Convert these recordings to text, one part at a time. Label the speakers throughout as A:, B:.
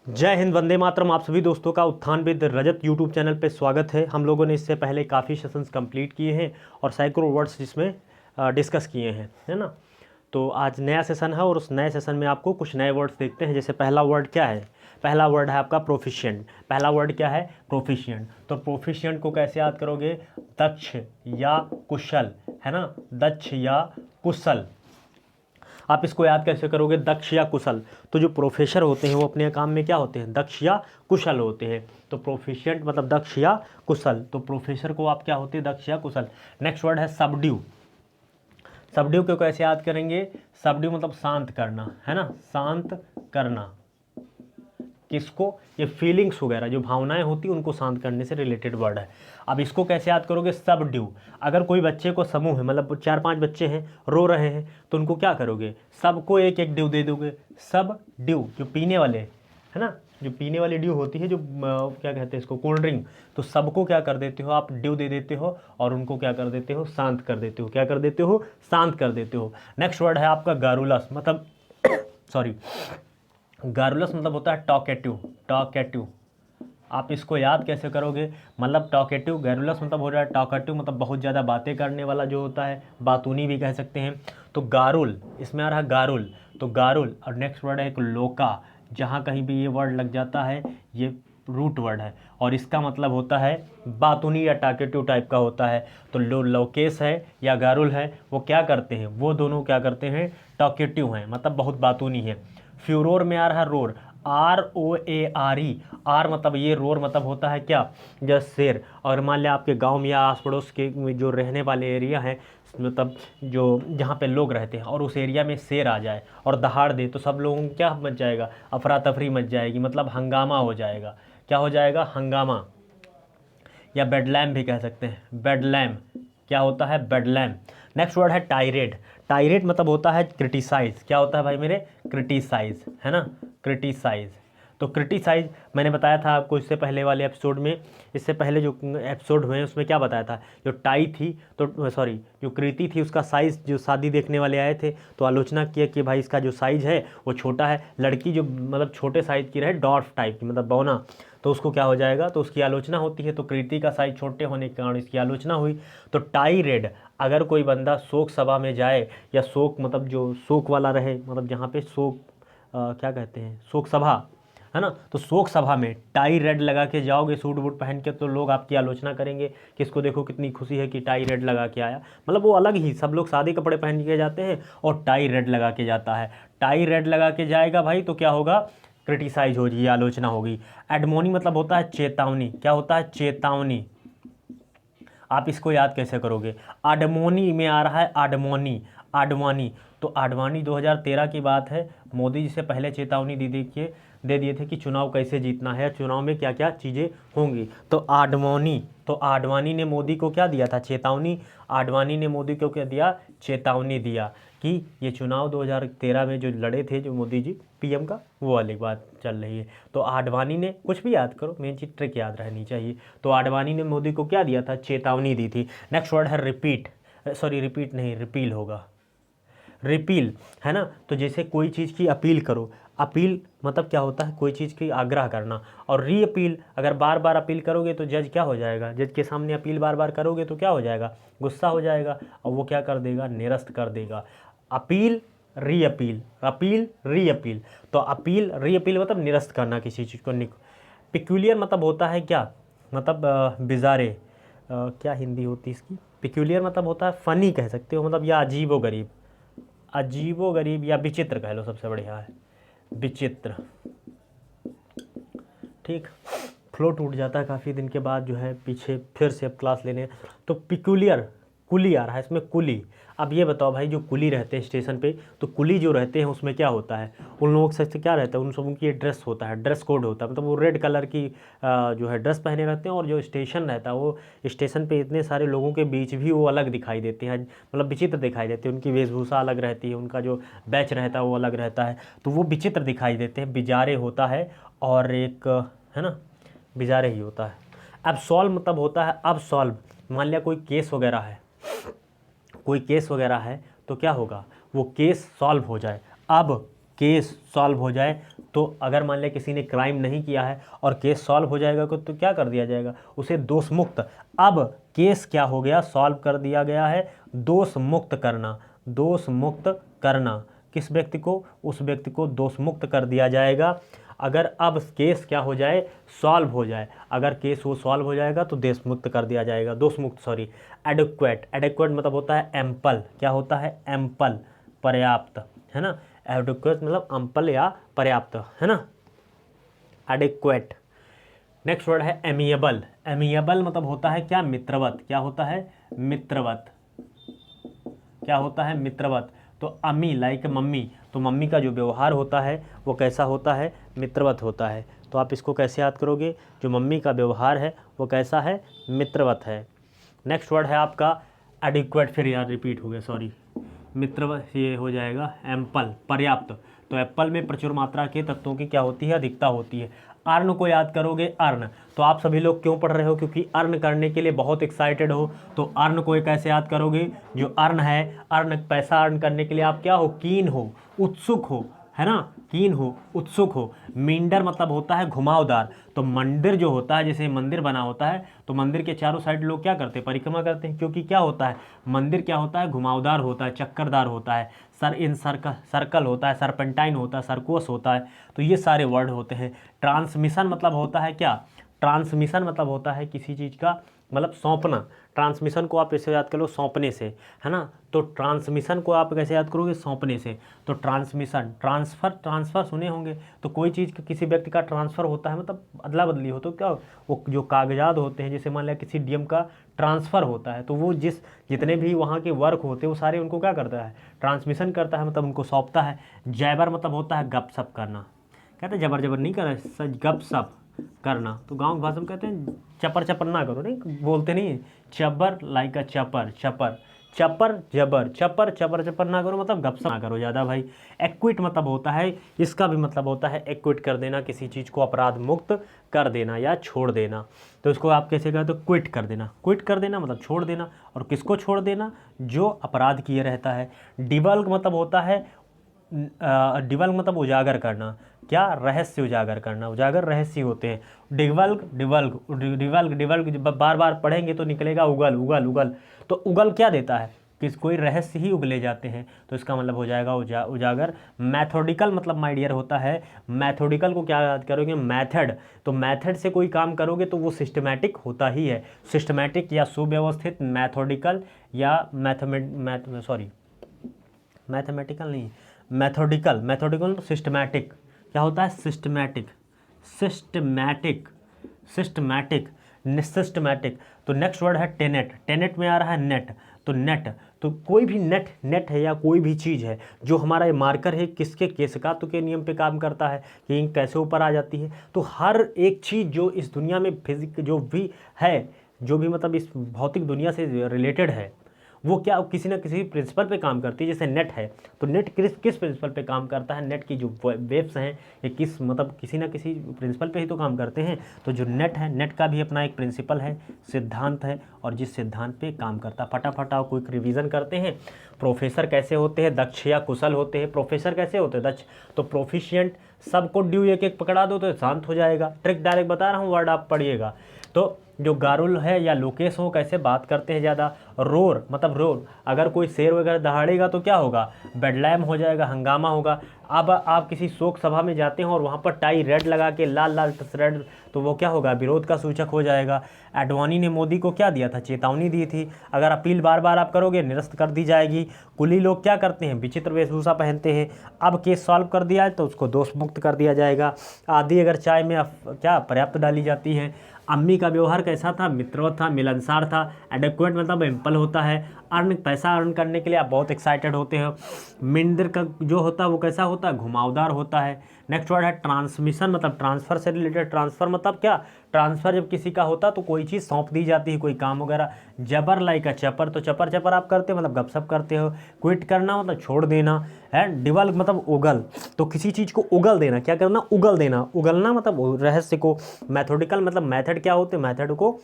A: जय हिंद, वंदे मातरम। आप सभी दोस्तों का उत्थान विद रजत यूट्यूब चैनल पे स्वागत है। हम लोगों ने इससे पहले काफ़ी सेशंस कंप्लीट किए हैं और सैकड़ों वर्ड्स जिसमें डिस्कस किए हैं, है ना। तो आज नया सेशन है और उस नए सेशन में आपको कुछ नए वर्ड्स देखते हैं। जैसे पहला वर्ड क्या है? पहला वर्ड है आपका प्रोफिशिएंट। पहला वर्ड क्या है? प्रोफिशिएंट। तो प्रोफिशिएंट को कैसे याद करोगे? दक्ष या कुशल, है ना। दक्ष या कुशल। आप इसको याद कैसे करोगे? दक्ष या कुशल। तो जो प्रोफेसर होते हैं वो अपने काम में क्या होते हैं? दक्ष या कुशल होते हैं। तो प्रोफिशिएंट मतलब दक्ष या कुशल। तो प्रोफेसर को आप क्या होते हैं? दक्ष या कुशल। नेक्स्ट वर्ड है सबड्यू। सबड्यू को कैसे याद करेंगे? सबड्यू मतलब शांत करना, है ना। शांत करना किसको? ये फीलिंग्स वगैरह जो भावनाएं होती हैं उनको शांत करने से रिलेटेड वर्ड है। अब इसको कैसे याद करोगे? सबड्यू। अगर कोई बच्चे को समूह है, मतलब 4-5 बच्चे हैं, रो रहे हैं, तो उनको क्या करोगे? सबको एक एक ड्यू दे दोगे। सब ड्यू जो पीने वाले, है ना, जो पीने वाली ड्यू होती है, जो क्या कहते हैं इसको, कोल्ड ड्रिंक। तो सबको क्या कर देते हो आप? ड्यू दे देते हो और उनको क्या कर देते हो? शांत कर देते हो। क्या कर देते हो? शांत कर देते हो। नेक्स्ट वर्ड है आपका गारुलस, मतलब सॉरी, गारुलस मतलब होता है टॉकेटिव। टॉकेटिव आप इसको याद कैसे करोगे? मतलब टॉकेटिव, गैरुलस मतलब हो रहा है टॉकेटिव, मतलब बहुत ज़्यादा बातें करने वाला जो होता है, बातूनी भी कह सकते हैं। तो गारुल, इसमें आ रहा है गारुल, तो गारुल। और नेक्स्ट वर्ड है एक लोका। जहाँ कहीं भी ये वर्ड लग जाता है ये रूट वर्ड है और इसका मतलब होता है बातूनी या टॉकेटिव टाइप का होता है। तो लोकेश है या गारुल है, वो क्या करते हैं? वो दोनों क्या करते हैं? टॉकेटिव हैं, मतलब बहुत बातूनी है। फ्यूरोर में आ रहा है रोर, ROARE। आर मतलब ये, रोर मतलब होता है क्या? जस्ट शेर। और मान लिया आपके गांव में या आस पड़ोस के में जो रहने वाले एरिया हैं, मतलब जो जहाँ पे लोग रहते हैं, और उस एरिया में शेर आ जाए और दहाड़ दे, तो सब लोगों को क्या मच जाएगा? अफरा तफरी मच जाएगी, मतलब हंगामा हो जाएगा। क्या हो जाएगा? हंगामा। या बेडलैम भी कह सकते हैं। बेडलैम क्या होता है? बेडलैम। नेक्स्ट वर्ड है टायरेड। टायरेड मतलब होता है क्रिटिसाइज। क्या होता है भाई मेरे? क्रिटिसाइज, है ना। क्रिटिसाइज। तो क्रिटिसाइज मैंने बताया था आपको इससे पहले वाले एपिसोड में। इससे पहले जो एपिसोड हुए उसमें क्या बताया था? जो टाई थी, तो सॉरी, जो कृति थी उसका साइज़, जो शादी देखने वाले आए थे तो आलोचना किया कि भाई इसका जो साइज़ है वो छोटा है। लड़की जो मतलब छोटे साइज़ की रहे, डॉर्फ टाइप की, मतलब बौना, तो उसको क्या हो जाएगा? तो उसकी आलोचना होती है। तो कृति का साइज छोटे होने के कारण इसकी आलोचना हुई। तो टाई रेड, अगर कोई बंदा शोक सभा में जाए या शोक मतलब जो शोक वाला रहे, मतलब जहाँ पे शोक क्या कहते हैं, शोक सभा, है ना, तो शोक सभा में टाई रेड लगा के जाओगे सूट बूट पहन के, तो लोग आपकी आलोचना करेंगे कि इसको देखो कितनी खुशी है कि टाई रेड लगा के आया। मतलब वो अलग ही, सब लोग सादे कपड़े पहन के जाते हैं और टाई रेड लगा के जाता है। टाई रेड लगा के जाएगा भाई, तो क्या होगा? क्रिटिसाइज होगी, आलोचना होगी। एडमोनी मतलब होता है चेतावनी। क्या होता है? चेतावनी। आप इसको याद कैसे करोगे? आडमोनी में आ रहा है आडमोनी, आडवाणी। तो आडवाणी 2013 की बात है। मोदी जी से पहले चेतावनी दे दिए थे कि चुनाव कैसे जीतना है, चुनाव में क्या क्या चीज़ें होंगी। तो आडवाणी, तो आडवाणी ने मोदी को क्या दिया था? चेतावनी। आडवाणी ने मोदी को क्या दिया? चेतावनी दिया कि ये चुनाव 2013 में जो लड़े थे, जो मोदी जी पीएम का, वो वाली बात चल रही है। तो आडवाणी ने, कुछ भी याद करो, मेन चीज ट्रिक याद रहनी चाहिए। तो आडवाणी ने मोदी को क्या दिया था? चेतावनी दी थी। नेक्स्ट वर्ड है रिपीट, सॉरी रिपीट नहीं, रिपील होगा। रिपील, है ना। तो जैसे कोई चीज़ की अपील करो, अपील मतलब क्या होता है? कोई चीज़ की आग्रह करना। और री अपील, अगर बार बार अपील करोगे तो जज क्या हो जाएगा? जज के सामने अपील बार बार करोगे तो क्या हो जाएगा? गुस्सा हो जाएगा और वो क्या कर देगा? निरस्त कर देगा। अपील, री अपील, अपील, री अपील। तो अपील, री अपील मतलब निरस्त करना किसी चीज़ को। पिक्यूलियर मतलब होता है क्या? मतलब बिजारे, क्या हिंदी होती है इसकी? पिक्यूलियर मतलब होता है फनी कह सकते हो, मतलब या अजीबो गरीब। अजीबो गरीब या विचित्र कह लो, सबसे बढ़िया है विचित्र। ठीक। फ्लो टूट जाता है काफ़ी दिन के बाद, जो है पीछे फिर से अब क्लास लेने। तो पिक्यूलियर, कुली आ रहा है इसमें, कुली। अब ये बताओ भाई, जो कुली रहते हैं स्टेशन पे, तो कुली जो रहते हैं उसमें क्या होता है? उन लोगों के साथ क्या रहता है? उन सबों की ड्रेस होता है, ड्रेस कोड होता है, मतलब वो रेड कलर की जो है ड्रेस पहने रहते हैं। और जो स्टेशन रहता है, वो स्टेशन पे इतने सारे लोगों के बीच भी वो अलग दिखाई देते हैं, मतलब विचित्र दिखाई देते हैं। उनकी वेशभूषा अलग रहती है, उनका जो बैच रहता है वो अलग रहता है, तो वो विचित्र दिखाई देते हैं। बिजारे होता है और एक, है ना, बिजारे ही होता है। अब सॉल्व मतलब होता है अब सॉल्व। मान लिया कोई केस वगैरह है, कोई केस वगैरह है, तो क्या होगा? वो केस सॉल्व हो जाए। अब केस सॉल्व हो जाए, तो अगर मान लिया किसी ने क्राइम नहीं किया है और केस सॉल्व हो जाएगा तो क्या कर दिया जाएगा, उसे दोष मुक्त। अब केस क्या हो गया, सॉल्व कर दिया गया है, दोष मुक्त करना, दोष मुक्त करना किस व्यक्ति को, उस व्यक्ति को दोष मुक्त कर दिया जाएगा। अगर अब केस क्या हो जाए, सॉल्व हो जाए, अगर केस वो सॉल्व हो जाएगा तो देश मुक्त कर दिया जाएगा, दोष मुक्त सॉरी। एडिक्वेट, एडिक्वेट मतलब होता है एम्पल, क्या होता है, एम्पल, पर्याप्त, है ना। एडिक्वेट मतलब एम्पल या पर्याप्त, है ना, एडिक्वेट। नेक्स्ट वर्ड है एमिएबल, एमिएबल मतलब होता है क्या, मित्रवत, क्या होता है, मित्रवत, क्या होता है, मित्रवत। तो अम्मी लाइक मम्मी, तो मम्मी का जो व्यवहार होता है वो कैसा होता है, मित्रवत होता है। तो आप इसको कैसे याद करोगे, जो मम्मी का व्यवहार है वो कैसा है, मित्रवत है। नेक्स्ट वर्ड है आपका एडिक्वेट, फिर यार रिपीट हो गया सॉरी, मित्रवत ये हो जाएगा एम्पल, पर्याप्त। तो एप्पल में प्रचुर मात्रा के तत्वों की क्या होती है, अधिकता होती है। अर्न को याद करोगे, अर्न, तो आप सभी लोग क्यों पढ़ रहे हो, क्योंकि अर्न करने के लिए बहुत एक्साइटेड हो। तो अर्न को कैसे याद करोगे, जो अर्न है, अर्न पैसा अर्न करने के लिए आप क्या हो, कीन हो, उत्सुक हो, है ना, कीन हो, उत्सुक हो। मींडर मतलब होता है घुमावदार, तो मंदिर जो होता है, जैसे मंदिर बना होता है तो मंदिर के चारों साइड लोग क्या करते हैं, परिक्रमा करते हैं, क्योंकि क्या होता है, मंदिर क्या होता है, घुमावदार होता है, चक्करदार होता है, सर्कल होता है, सरपेंटाइन होता है, सर्कुअस होता है। तो ये सारे वर्ड होते हैं। ट्रांसमिशन मतलब होता है क्या, ट्रांसमिशन मतलब होता है किसी चीज़ का मतलब सौंपना। ट्रांसमिशन को आप ऐसे याद करो, सौंपने से, है ना। तो ट्रांसमिशन को आप कैसे याद करोगे, सौंपने से। तो ट्रांसमिशन, ट्रांसफ़र, ट्रांसफ़र सुने होंगे, तो कोई चीज़ किसी व्यक्ति का ट्रांसफ़र होता है मतलब अदला बदली हो, तो क्या वो जो कागजात होते हैं, जैसे मान लिया किसी डीएम का ट्रांसफ़र होता है, तो वो जितने भी वहाँ के वर्क होते हैं वो सारे उनको क्या करता है, ट्रांसमिशन करता है, मतलब उनको सौंपता है। जैबर मतलब होता है गप सप करना, कहते हैं जबर जबर नहीं करना, सच गप सप करना। तो गांव की भाषा में कहते हैं चपर चपर ना करो, नहीं बोलते नहीं, चबर लाइक अ चपर, चपर चपर जबर, चपर चपर चपर ना करो मतलब गपशप ना करो ज़्यादा भाई। एक्विट मतलब होता है, इसका भी मतलब होता है एक्विट कर देना, किसी चीज़ को अपराध मुक्त कर देना या छोड़ देना। तो इसको आप कैसे कहते हो, क्विट कर देना, क्विट कर देना मतलब छोड़ देना। और किसको छोड़ देना, जो अपराध किए रहता है। डिवल्ग मतलब होता है, डिवल्ग मतलब उजागर करना, क्या, रहस्य उजागर करना, उजागर रहस्य होते हैं। डिवल्ग डिवल्ग डिवल्ग डिवल्ग जब बार बार पढ़ेंगे तो निकलेगा उगल उगल उगल। तो उगल क्या देता है, कि कोई रहस्य ही उगले जाते हैं, तो इसका मतलब हो जाएगा उजागर। मैथोडिकल मतलब माय डियर होता है, मैथोडिकल को क्या याद करोगे, मेथड। तो मेथड से कोई काम करोगे तो वो सिस्टमैटिक होता ही है, सिस्टमैटिक या सुव्यवस्थित, मैथोडिकल या मैथमेटिकल नहीं, मैथोडिकल, मैथोडिकल सिस्टमैटिक, क्या होता है, सिस्टमैटिक, सिस्टमैटिक, सिस्टमैटिक, सिस्टमैटिक। तो नेक्स्ट वर्ड है टेनेट, टेनेट में आ रहा है नेट। तो नेट, तो कोई भी नेट, नेट है या कोई भी चीज़ है जो हमारा ये मार्कर है किसके, केस का तो के नियम पे काम करता है कि इंक कैसे ऊपर आ जाती है। तो हर एक चीज़ जो इस दुनिया में फिजिक जो भी है, जो भी मतलब इस भौतिक दुनिया से रिलेटेड है, वो क्या किसी ना किसी प्रिंसिपल पे काम करती है। जैसे नेट है, तो नेट किस किस प्रिंसिपल पे काम करता है, नेट की जो वेव्स हैं ये किस मतलब किसी ना किसी प्रिंसिपल पे ही तो काम करते हैं। तो जो नेट है, नेट का भी अपना एक प्रिंसिपल है, सिद्धांत है, और जिस सिद्धांत पे काम करता है। फटाफट आओ क्विक रिवीजन करते हैं। प्रोफेसर कैसे होते हैं, दक्ष या कुशल होते हैं। प्रोफेसर कैसे होते हैं, दक्ष। तो प्रोफिशिएंट, सबको ड्यू एक एक पकड़ा दो तो शांत हो जाएगा। ट्रिक डायरेक्ट बता रहा हूँ, वर्ड आप पढ़िएगा। तो जो गारुल है या लोकेश हो, कैसे बात करते हैं ज़्यादा। रोर मतलब रोर, अगर कोई शेर वगैरह दहाड़ेगा तो क्या होगा, बेडलैम हो जाएगा, हंगामा होगा। अब आप किसी शोक सभा में जाते हैं और वहाँ पर टाई रेड लगा के, लाल लाल रेड, तो वो क्या होगा, विरोध का सूचक हो जाएगा। एडवाणी ने मोदी को क्या दिया था, चेतावनी दी थी, अगर अपील बार बार आप करोगे निरस्त कर दी जाएगी। कुली लोग क्या करते हैं, विचित्र वेशभूषा पहनते हैं। अब केस सॉल्व कर दिया है तो उसको दोष मुक्त कर दिया जाएगा। आदि अगर चाय में क्या पर्याप्त डाली जाती है। अम्मी का व्यवहार कैसा था, मित्रवत था, मिलनसार था। एडेक्वेट मतलब एम्पल होता है। अर्न, पैसा अर्न करने के लिए आप बहुत एक्साइटेड होते हो। मिंदर का जो होता है वो कैसा होता है, घुमावदार होता है। नेक्स्ट वर्ड है ट्रांसमिशन, मतलब ट्रांसफ़र से रिलेटेड। ट्रांसफ़र मतलब क्या, ट्रांसफ़र जब किसी का होता तो कोई चीज़ सौंप दी जाती है, कोई काम वगैरह। जबर लाइक अ चपर, तो चपर चपर आप करते हो मतलब गपशप करते हो। क्विट करना मतलब छोड़ देना है। डिवल्ग मतलब उगल, तो किसी चीज़ को उगल देना, क्या करना, उगल देना। उगलना मतलब रहस्य को। मैथोडिकल मतलब मेथड क्या होते हैं, मेथड को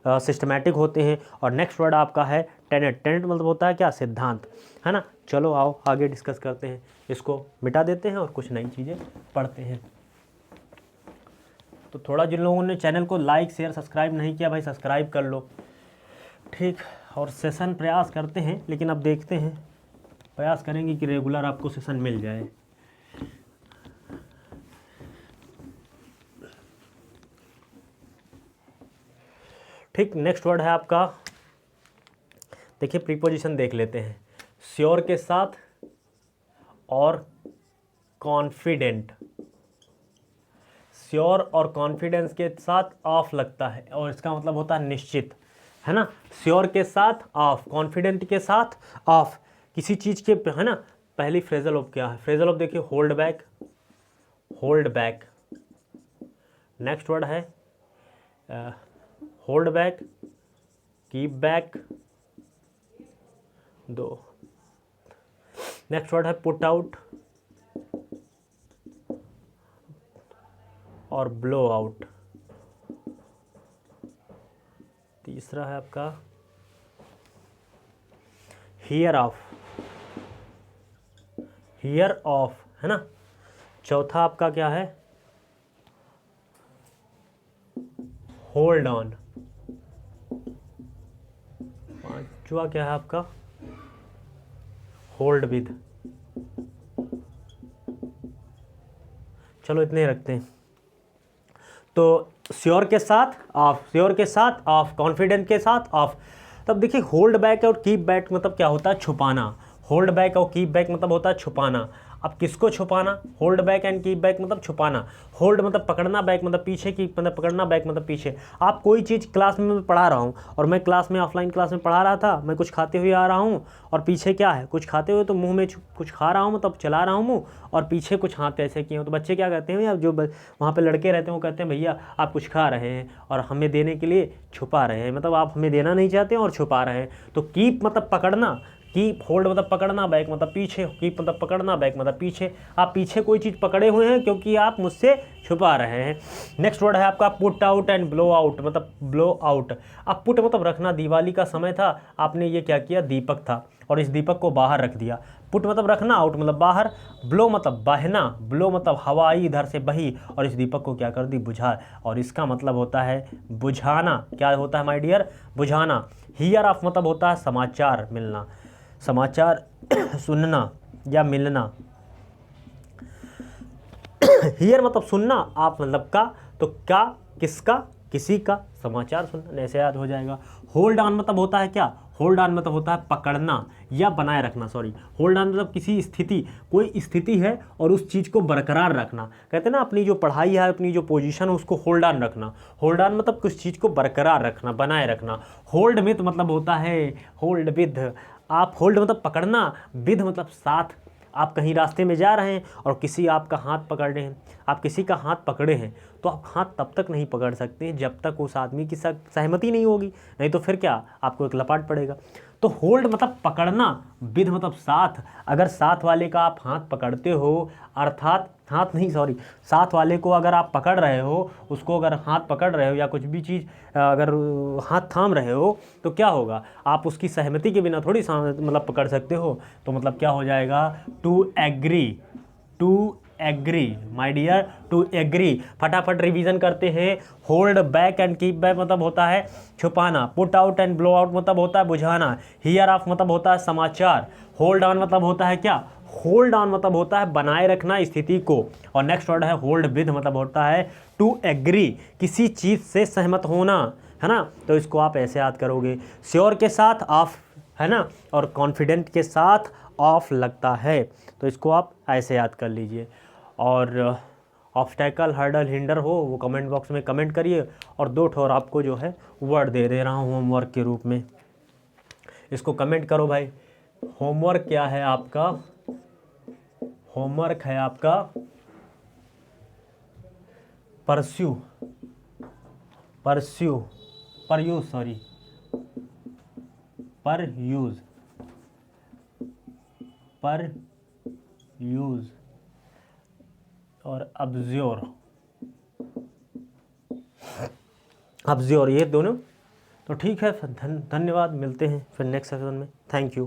A: सिस्टमैटिक होते हैं। और नेक्स्ट वर्ड आपका है टेनेट, टेनेट मतलब होता है क्या, सिद्धांत, है ना। चलो आओ आगे डिस्कस करते हैं, इसको मिटा देते हैं और कुछ नई चीज़ें पढ़ते हैं। तो थोड़ा जिन लोगों ने चैनल को लाइक शेयर सब्सक्राइब नहीं किया भाई, सब्सक्राइब कर लो, ठीक। और सेशन प्रयास करते हैं, लेकिन अब देखते हैं, प्रयास करेंगे कि रेगुलर आपको सेशन मिल जाए। ठीक, नेक्स्ट वर्ड है आपका, देखिए प्रीपोजिशन देख लेते हैं। श्योर के साथ और कॉन्फिडेंट, श्योर और कॉन्फिडेंस के साथ ऑफ लगता है और इसका मतलब होता है निश्चित, है ना। श्योर के साथ ऑफ, कॉन्फिडेंट के साथ ऑफ, किसी चीज़ के, है ना। पहली फ्रेजल ऑफ क्या है, फ्रेजल ऑफ देखिए hold back, hold back. Next word है होल्ड बैक, कीप बैक, दो। नेक्स्ट वर्ड है पुट आउट और ब्लो आउट। तीसरा है आपका हियर ऑफ, हियर ऑफ, है ना। चौथा आपका क्या है, होल्ड ऑन। पांचवा क्या है आपका, होल्ड विद। चलो इतने ही रखते हैं। तो श्योर के साथ ऑफ, श्योर के साथ ऑफ, कॉन्फिडेंट के साथ ऑफ। तब देखिए होल्ड बैक और कीप बैक मतलब क्या होता है, छुपाना। होल्ड बैक और कीप बैक मतलब होता है छुपाना। अब किसको छुपाना, hold back and keep back मतलब छुपाना। होल्ड मतलब पकड़ना, बैक मतलब पीछे, कीप मतलब पकड़ना, बैक मतलब पीछे। आप कोई चीज़ क्लास में मैं पढ़ा रहा हूँ और मैं क्लास में ऑफलाइन क्लास में पढ़ा रहा था, मैं कुछ खाते हुए आ रहा हूँ और पीछे क्या है, कुछ खाते हुए, तो मुंह में कुछ खा रहा हूँ, मतलब चला रहा हूँ मुँह, और पीछे कुछ हाथ ऐसे किए हो, तो बच्चे क्या कहते हैं, या जो वहाँ पे लड़के रहते हैं वो कहते हैं भैया आप कुछ खा रहे हैं और हमें देने के लिए छुपा रहे हैं, मतलब आप हमें देना नहीं चाहते हैं और छुपा रहे हैं। तो कीप मतलब पकड़ना, कीप, होल्ड मतलब पकड़ना, बैक मतलब पीछे, कीप मतलब पकड़ना, बैक मतलब पीछे। आप पीछे कोई चीज़ पकड़े हुए हैं क्योंकि आप मुझसे छुपा रहे हैं। नेक्स्ट वर्ड है आपका put out and blow out, मतलब ब्लो आउट। अब पुट मतलब रखना, दिवाली का समय था, आपने ये क्या किया, दीपक था और इस दीपक को बाहर रख दिया। पुट मतलब रखना, आउट मतलब बाहर, ब्लो मतलब बहना, ब्लो मतलब हवा आई इधर से बही और इस दीपक को क्या कर दी, बुझा, और इसका मतलब होता है बुझाना। क्या होता है माय डियर, बुझाना। हियर ऑफ मतलब होता है समाचार मिलना, समाचार सुनना या मिलना। हियर मतलब सुनना, आप मतलब का, तो क्या, किसका, किसी का, समाचार सुनना, ऐसे याद हो जाएगा। होल्ड ऑन मतलब होता है क्या, होल्ड ऑन मतलब होता है पकड़ना या बनाए रखना, सॉरी। होल्ड ऑन मतलब किसी स्थिति, कोई स्थिति है और उस चीज़ को बरकरार रखना। कहते हैं ना अपनी जो पढ़ाई है, अपनी जो पोजीशन है उसको होल्ड ऑन रखना। होल्ड ऑन मतलब कुछ चीज़ को बरकरार रखना, बनाए रखना। होल्ड विद मतलब होता है होल्ड विद। आप होल्ड मतलब पकड़ना, विद मतलब साथ। आप कहीं रास्ते में जा रहे हैं और किसी आपका हाथ पकड़ रहे हैं, आप किसी का हाथ पकड़े हैं, तो आप हाथ तब तक नहीं पकड़ सकते जब तक उस आदमी की सहमति नहीं होगी, नहीं तो फिर क्या, आपको एक लपाट पड़ेगा। तो होल्ड मतलब पकड़ना, विद मतलब साथ। अगर साथ वाले का आप हाथ पकड़ते हो, अर्थात हाथ नहीं, सॉरी, साथ वाले को अगर आप पकड़ रहे हो, उसको अगर हाथ पकड़ रहे हो या कुछ भी चीज़ अगर हाथ थाम रहे हो, तो क्या होगा, आप उसकी सहमति के बिना थोड़ी मतलब पकड़ सकते हो। तो मतलब क्या हो जाएगा, to agree, to agree my dear, to agree. फटाफट रिवीजन करते हैं। Hold back and keep back मतलब होता है छुपाना, put out and blow out मतलब होता है बुझाना, हियर ऑफ मतलब होता है समाचार, होल्ड ऑन मतलब होता है क्या, होल्ड ऑन मतलब होता है बनाए रखना स्थिति को, और नेक्स्ट वर्ड है होल्ड विद मतलब होता है टू एग्री, किसी चीज़ से सहमत होना, है ना। तो इसको आप ऐसे याद करोगे, श्योर के साथ ऑफ, है ना, और कॉन्फिडेंट के साथ ऑफ लगता है, तो इसको आप ऐसे याद कर लीजिए। और ऑब्स्टैकल, हर्डल, हिंडर हो वो कमेंट बॉक्स में कमेंट करिए, और 2 ठोर आपको जो है वर्ड दे रहा हूँ होमवर्क के रूप में, इसको कमेंट करो भाई। होमवर्क क्या है आपका, होमवर्क है आपका परस्यू, परस्यू, पर यूज, सॉरी, पर यूज, पर यूज और ऑब्जर्व, ऑब्जर्व, ये दोनों। तो ठीक है, फिर धन्यवाद, मिलते हैं फिर नेक्स्ट सेशन में। Thank you.